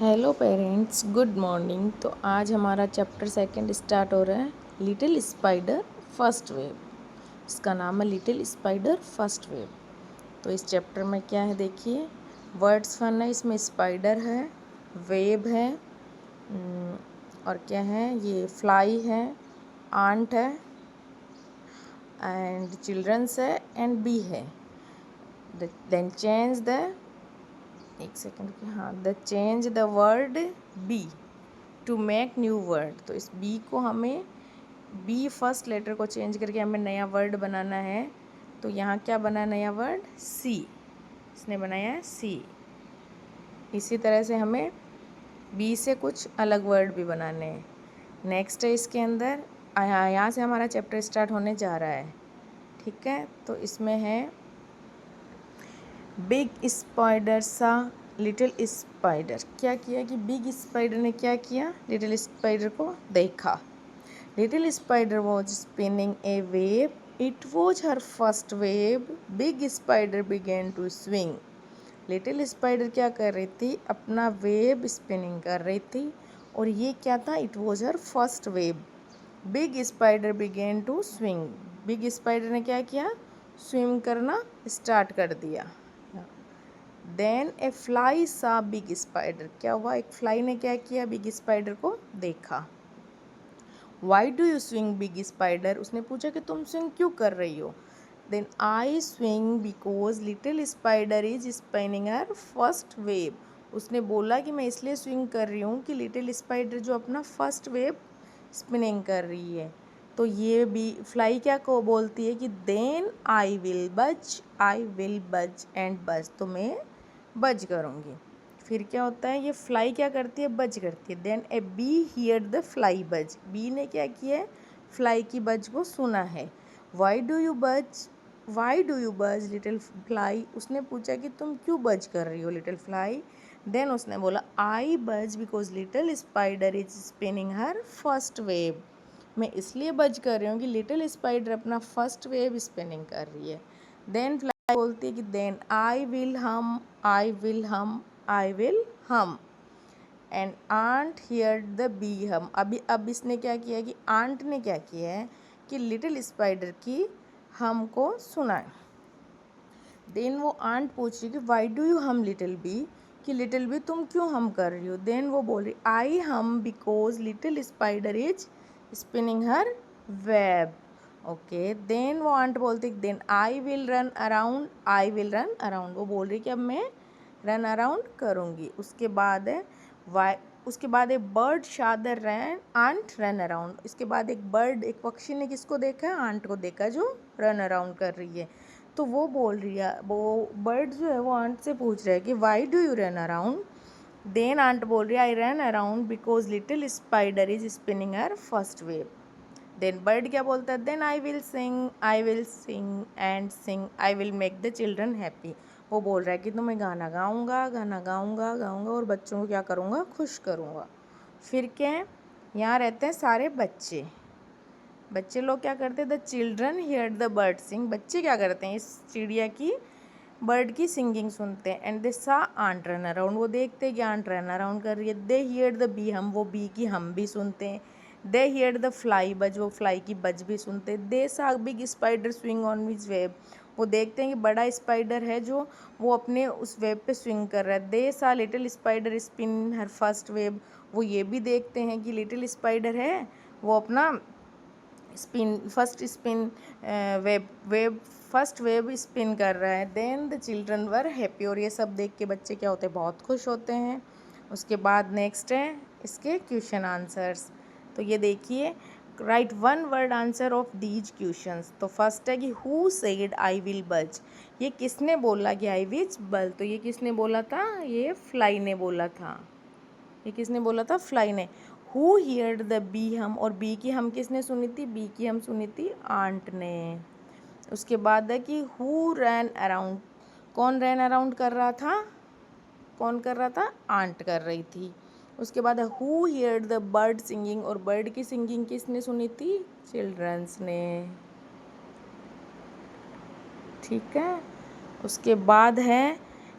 Hello parents, good morning. तो आज हमारा चैप्टर सेकंड स्टार्ट हो रहा है, लिटिल स्पाइडर फर्स्ट वेव। इसका नाम है लिटिल स्पाइडर फर्स्ट वेव। तो इस चैप्टर में क्या है देखिए, वर्ड्स फन है, इसमें स्पाइडर है, वेव है, और क्या है, ये फ्लाई है, आंट है, एंड चिल्ड्रंस है, एंड बी है। देन चेंज द, एक सेकेंड, हाँ, the change the word bee to make new word. तो इस बी को हमें, बी फर्स्ट लेटर को चेंज करके हमें नया वर्ड बनाना है। तो यहाँ क्या बना नया वर्ड? सी। इसने बनाया है सी। इसी तरह से हमें बी से कुछ अलग वर्ड भी बनाने हैं। नेक्स्ट है इसके अंदर, यहाँ से हमारा चैप्टर स्टार्ट होने जा रहा है, ठीक है। तो इसमें है बिग स्पाइडर सा लिटिल स्पाइडर। क्या किया कि बिग स्पाइडर ने क्या किया, लिटिल स्पाइडर को देखा। Little spider was spinning a web, it was her first web, big spider began to swing. Little spider क्या कर रही थी, अपना वेब स्पिनिंग कर रही थी, और ये क्या था, it was her first web. Big spider began to swing, big spider ने क्या किया, स्विम करना स्टार्ट कर दिया। Then a fly saw big spider, क्या हुआ, एक फ्लाई ने क्या किया, बिग स्पाइडर को देखा। Why do you swing big spider, उसने पूछा कि तुम स्विंग क्यों कर रही हो। Then I swing because little spider is spinning her first web. उसने बोला कि मैं इसलिए स्विंग कर रही हूँ कि लिटिल स्पाइडर जो अपना फर्स्ट वेव स्पिनिंग कर रही है। तो ये भी फ्लाई क्या को बोलती है कि देन आई विल बज एंड बज, तो मैं बज करूँगी। फिर क्या होता है, ये फ्लाई क्या करती है, बज करती है। Then a bee hear the fly buzz, bee ने क्या किया है, फ्लाई की बज को सुना है। वाई डू यू बज लिटिल फ्लाई, उसने पूछा कि तुम क्यों बज कर रही हो लिटिल फ्लाई। देन उसने बोला I buzz because little spider is spinning her first web, मैं इसलिए बज कर रही हूँ कि लिटिल स्पाइडर अपना फर्स्ट वेव स्पिनिंग कर रही है। देन फ्लाई बोलती है कि then I will hum and ant hear the bee hum. अब इसने क्या किया कि आंट ने क्या किया है कि लिटिल स्पाइडर की हम को सुना है। देन वो आंट पूछ रही कि वाई डू यू हम लिटिल बी, कि लिटिल बी तुम क्यों हम कर रही हो। देन वो बोल रही I hum because little spider is spinning her web. Okay, then वो आंट बोलती then I will run around, वो बोल रही कि अब मैं रन अराउंड करूँगी। उसके बाद है उसके बाद एक बर्ड शादर रैन आंट रन अराउंड। इसके बाद एक बर्ड, एक पक्षी ने किसको देखा है, आंट को देखा जो रन अराउंड कर रही है। तो वो बोल रही है, वो बर्ड जो है वो आंट से पूछ रहा है कि why do you run around. Then ant बोल रही है I run around because little spider is spinning her first web. Then bird क्या बोलता है, then I will sing and sing I will make the children happy. वो बोल रहा है कि तो मैं गाना गाऊंगा और बच्चों को क्या करूंगा, खुश करूंगा। फिर क्या है, यहाँ रहते हैं सारे बच्चे लोग क्या करते हैं, the children hear the bird sing, बच्चे क्या करते हैं, इस चिड़िया की, बर्ड की सिंगिंग सुनते हैं। एंड दे सा आंट रन अराउंड, वो देखते हैं कि आंट रन अराउंड कर रही है। दे हियर द बी हम, वो बी की हम भी सुनते हैं। दे हियर द फ्लाई बज, वो फ्लाई की बज भी सुनते हैं। दे सा big spider swing on his web, वो देखते हैं कि बड़ा स्पाइडर है जो वो अपने उस वेब पे स्विंग कर रहा है। दे सा लिटिल स्पाइडर स्पिन हर फर्स्ट वेब, वो ये भी देखते हैं कि लिटिल स्पाइडर है वो अपना first spin first web spin कर रहा है। Then the children were happy, और ये सब देख के बच्चे क्या होते हैं, बहुत खुश होते हैं। उसके बाद नेक्स्ट है इसके क्वेश्चन आंसर्स। तो ये देखिए, right one word answer of these questions. तो फर्स्ट है कि हु सेड आई विल बज, ये किसने बोला कि आई विल बज, तो ये किसने बोला था, ये फ्लाई ने बोला था। ये किसने बोला था, फ्लाई ने। हु हियर्ड द बी हम, और बी की हम किसने सुनी थी, बी की हम सुनी थी आंट ने। उसके बाद है कि हु रैन अराउंड, कौन रैन अराउंड कर रहा था, कौन कर रहा था, आंट कर रही थी। उसके बाद है who heard the bird singing, और बर्ड की सिंगिंग किसने सुनी थी, चिल्ड्रंस ने, ठीक है। उसके बाद है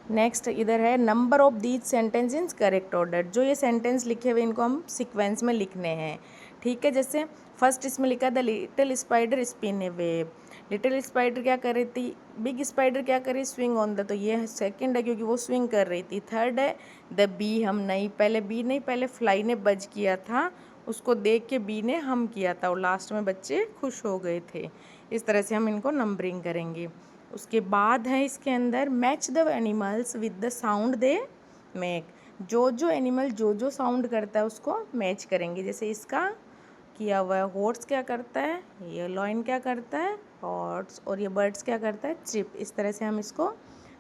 नेक्स्ट इधर है number of these sentence in correct order. जो ये सेंटेंस लिखे हुए इनको हम सीक्वेंस में लिखने हैं, ठीक है। जैसे फर्स्ट इसमें लिखा the little spider spin A web. Little spider क्या कर रही थी, बिग स्पाइडर क्या कर रही, स्विंग ऑन द, तो ये सेकंड है क्योंकि वो स्विंग कर रही थी। थर्ड है द बी, हम नहीं, पहले बी नहीं, पहले फ्लाई ने बज किया था, उसको देख के बी ने हम किया था और लास्ट में बच्चे खुश हो गए थे। इस तरह से हम इनको नंबरिंग करेंगे। उसके बाद है इसके अंदर match the animals with the sound they make. जो एनिमल जो साउंड करता है उसको मैच करेंगे। जैसे इसका किया हुआ है हॉर्स क्या करता है, ये लॉयन क्या करता है हॉर्स, और ये बर्ड्स क्या करता है चिप। इस तरह से हम इसको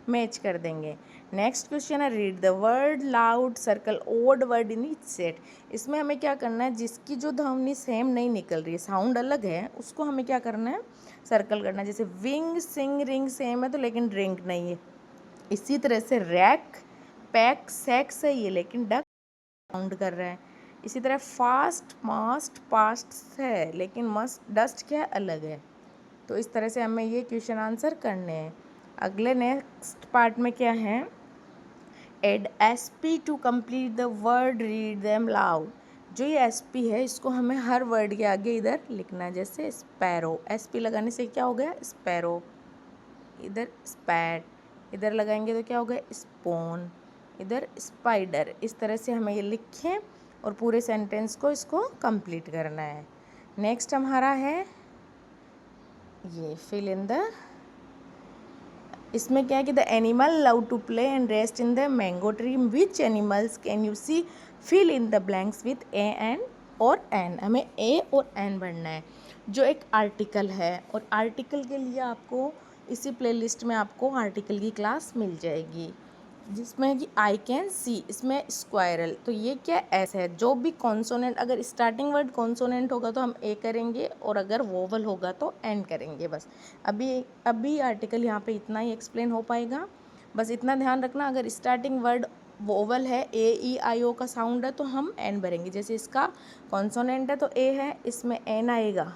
मैच कर देंगे। नेक्स्ट क्वेश्चन है read the word loud circle odd word in each set. इसमें हमें क्या करना है, जिसकी जो ध्वनि सेम नहीं निकल रही है, साउंड अलग है, उसको हमें क्या करना है, सर्कल करना है। जैसे विंग सिंग रिंग सेम है तो लेकिन ड्रिंक नहीं है। इसी तरह से रैक पैक सैक्स है ये, लेकिन डक साउंड कर रहा है। इसी तरह फास्ट मास्ट पास्ट है, लेकिन मस्ट डस्ट क्या है, अलग है। तो इस तरह से हमें ये क्वेश्चन आंसर करने हैं। अगले नेक्स्ट पार्ट में क्या है, add S P to complete the word read them loud. जो ये एस पी है इसको हमें हर वर्ड के आगे इधर लिखना है। जैसे स्पैरो, एस पी लगाने से क्या हो गया स्पैरो, इधर स्पैट, इधर लगाएंगे तो क्या हो गया स्पोन, इधर स्पाइडर। इस तरह से हमें ये लिखें और पूरे सेंटेंस को इसको कंप्लीट करना है। नेक्स्ट हमारा है ये फिल इन द। इसमें क्या है कि the animal love to play and rest in the mango tree, which animals can you see, fill in the blanks with a and और एन। हमें ए और एन भरना है। जो एक आर्टिकल है, और आर्टिकल के लिए आपको इसी प्लेलिस्ट में आपको आर्टिकल की क्लास मिल जाएगी, जिसमें है कि आई कैन सी, इसमें स्क्वायरल, तो ये क्या एस है। जो भी कॉन्सोनेंट, अगर स्टार्टिंग वर्ड कॉन्सोनेंट होगा तो हम ए करेंगे, और अगर वोवल होगा तो एन करेंगे। बस अभी आर्टिकल यहाँ पे इतना ही एक्सप्लेन हो पाएगा। बस इतना ध्यान रखना, अगर स्टार्टिंग वर्ड वोवल है, ए ई आई ओ का साउंड है, तो हम एन भरेंगे। जैसे इसका कॉन्सोनेंट है तो ए है, इसमें एन आएगा।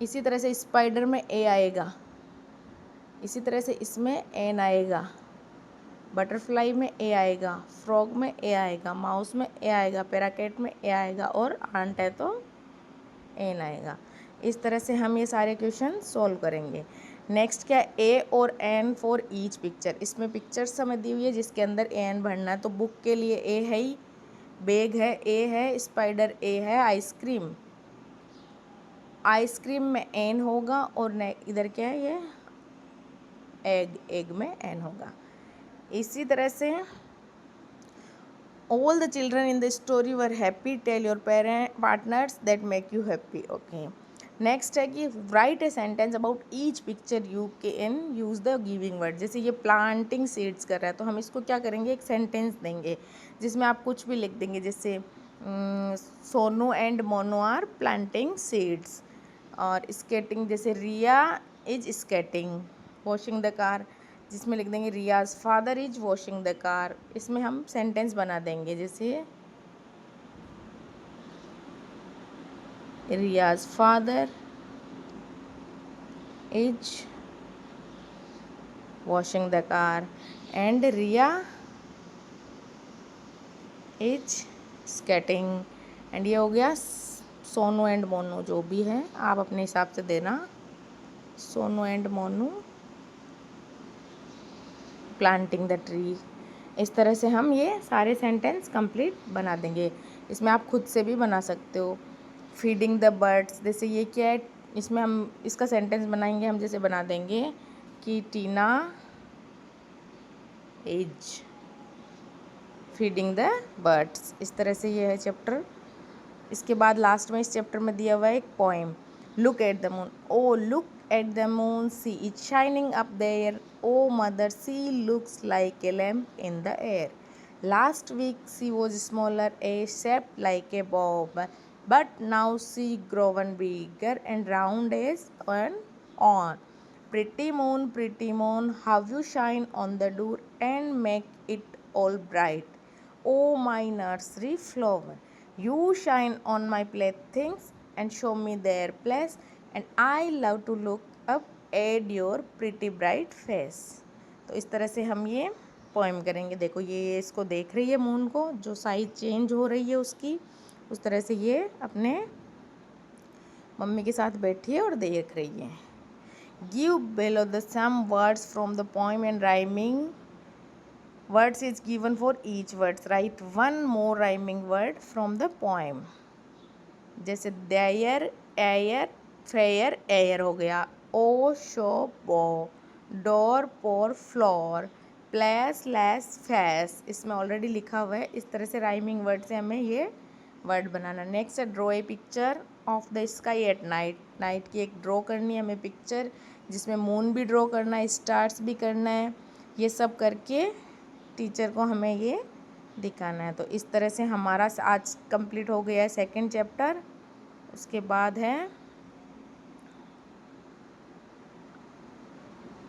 इसी तरह से स्पाइडर में ए आएगा, इसी तरह से इसमें एन आएगा। बटरफ्लाई में ए आएगा, फ्रॉग में ए आएगा, माउस में ए आएगा, पैराकेट में ए आएगा, और आंट है तो एन आएगा। इस तरह से हम ये सारे क्वेश्चन सॉल्व करेंगे। नेक्स्ट क्या है, ए और एन फॉर ईच पिक्चर। इसमें पिक्चर्स हमें दी हुई है जिसके अंदर ए एन भरना है। तो बुक के लिए ए है ही, बैग है ए है, स्पाइडर ए है, आइसक्रीम, आइसक्रीम में एन होगा, और इधर क्या है ये एग, एग में एन होगा। इसी तरह से all the children in the story were happy, tell your partners that make you happy। okay, next है कि write a sentence about each picture you can use the giving word। जैसे ये planting seeds कर रहा है तो हम इसको क्या करेंगे, एक सेंटेंस देंगे जिसमें आप कुछ भी लिख देंगे। जैसे Sonu and Monu are planting seeds, और स्केटिंग, जैसे Riya is skating, washing the car, जिसमें लिख देंगे Riya's father is washing the car. इसमें हम सेंटेंस बना देंगे, जैसे Riya's father is washing the car and Riya is skating. And ये हो गया सोनू एंड मोनू, जो भी है आप अपने हिसाब से देना। Sonu and Monu planting the tree. इस तरह से हम ये सारे सेंटेंस कंप्लीट बना देंगे। इसमें आप खुद से भी बना सकते हो। फीडिंग द बर्ड्स, जैसे ये क्या है, इसमें हम इसका सेंटेंस बनाएंगे। हम जैसे बना देंगे कि टीना इज फीडिंग द बर्ड्स। इस तरह से ये है चैप्टर। इसके बाद लास्ट में इस चैप्टर में दिया हुआ है एक poem, look at the moon, o look at the moon, she is shining up there, o mother she looks like a lamp in the air, last week she was smaller a shape like a bob, but now she grown bigger and round as an on. Pretty moon, how you shine on the door and make it all bright. Oh, my nursery flower, you shine on my playthings and show me their place, and I love to look up at your pretty bright face. तो इस तरह से हम ये poem करेंगे। देखो ये इसको देख रही है मून को, जो साइज चेंज हो रही है उसकी, उस तरह से ये अपने मम्मी के साथ बैठी है और देख रही है। Give below the some words from the poem and rhyming words is given for each words. Write one more rhyming word from the poem. जैसे देयर, एयर, फेयर, एयर हो गया। ओ शो बो, डोर पोर फ्लोर, प्लेस लेस फैस, इसमें already लिखा हुआ है। इस तरह से राइमिंग वर्ड से हमें ये वर्ड बनाना। नेक्स्ट है draw a picture of the sky at night. Night की एक ड्रॉ करनी है हमें पिक्चर, जिसमें मून भी ड्रॉ करना है, स्टार्स भी करना है। ये सब करके टीचर को हमें ये दिखाना है। तो इस तरह से हमारा आज कंप्लीट हो गया है सेकंड चैप्टर। उसके बाद है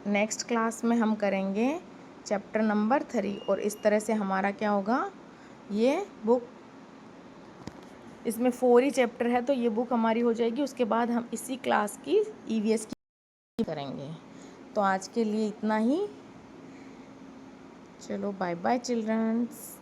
नेक्स्ट क्लास में हम करेंगे चैप्टर नंबर 3। और इस तरह से हमारा क्या होगा, ये बुक, इसमें 4 ही चैप्टर है, तो ये बुक हमारी हो जाएगी। उसके बाद हम इसी क्लास की EVS की करेंगे। तो आज के लिए इतना ही। चलो बाय बाय चिल्ड्रंस।